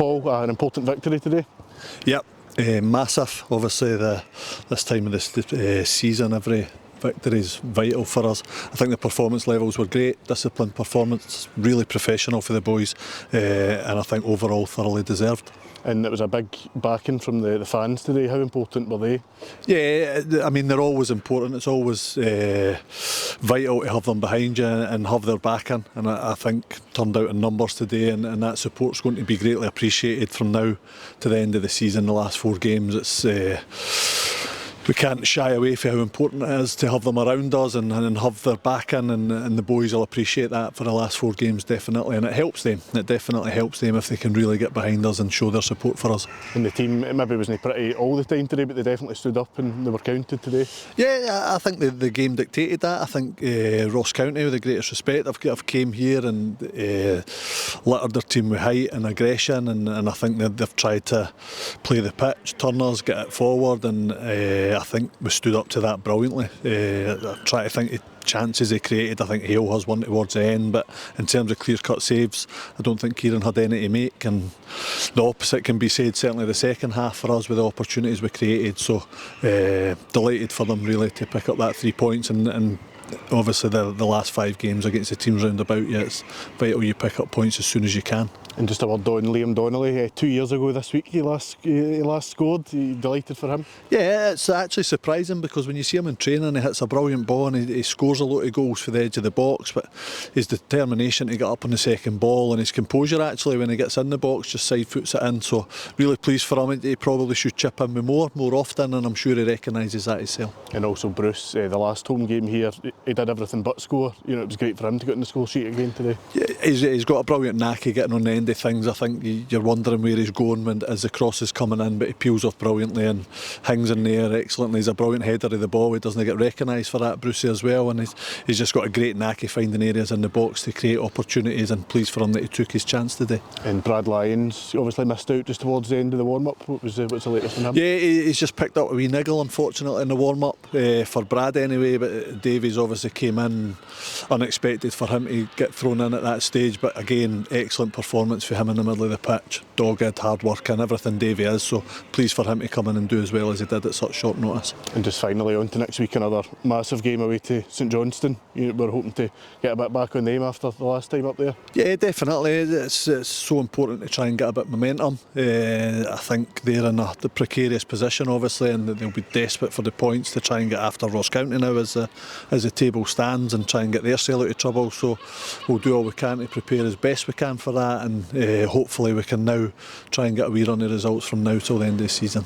Paul, an important victory today. Yep, massive. Obviously, this time of the season, every victory is vital for us. I think the performance levels were great, disciplined performance, really professional for the boys, and I think overall thoroughly deserved. And it was a big backing from the fans today. How important were they? Yeah, I mean, they're always important. It's always vital to have them behind you and have their backing, and I think turned out in numbers today, and that support's going to be greatly appreciated from now to the end of the season. The last 4 games, it's we can't shy away from how important it is to have them around us and have their backing, and the boys will appreciate that for the last 4 games, definitely, and it helps them. It definitely helps them if they can really get behind us and show their support for us. And the team, it maybe wasn't pretty all the time today, but they definitely stood up and they were counted today. Yeah, I think the game dictated that. I think Ross County, with the greatest respect, have came here and littered their team with height and aggression, and I think they've tried to play the pitch, turn us, get it forward, and I think we stood up to that brilliantly. I try to think of chances they created. I think Hale has one towards the end, but in terms of clear-cut saves, I don't think Kieran had any to make, and the opposite can be said certainly the second half for us with the opportunities we created. So delighted for them really to pick up that 3 points, and obviously the last 5 games against the teams round about you, it's vital you pick up points as soon as you can. And just a word on Liam Donnelly, 2 years ago this week he last scored. Are you delighted for him? Yeah, it's actually surprising because when you see him in training, he hits a brilliant ball and he scores a lot of goals for the edge of the box, but his determination to get up on the second ball and his composure actually when he gets in the box, just side foots it in, so really pleased for him. He probably should chip in with more often, and I'm sure he recognises that himself. And also Bruce, the last home game here, he did everything but score. You know, it was great for him to get on the score sheet again today. Yeah, he's got a brilliant knack of getting on the end of things. I think you're wondering where he's going as the cross is coming in, but he peels off brilliantly and hangs in the air excellently. He's a brilliant header of the ball. He doesn't get recognised for that, Brucey, as well, and he's just got a great knack of finding areas in the box to create opportunities, and pleased for him that he took his chance today. And Brad Lyons obviously missed out just towards the end of the warm-up. What's the latest on him? Yeah, he's just picked up a wee niggle unfortunately in the warm-up, for Brad anyway, but Davies obviously came in unexpected for him to get thrown in at that stage, but again, excellent performance for him in the middle of the pitch, dogged, hard work and everything Davy is, so pleased for him to come in and do as well as he did at such short notice. And just finally on to next week, another massive game away to St Johnstone. We're hoping to get a bit back on them after the last time up there. Yeah, definitely. It's so important to try and get a bit of momentum. I think they're in the precarious position obviously, and they'll be desperate for the points to try and get after Ross County now as the table stands and try and get their sale out of trouble, so we'll do all we can to prepare as best we can for that, and hopefully we can now try and get a wee run of results from now till the end of the season.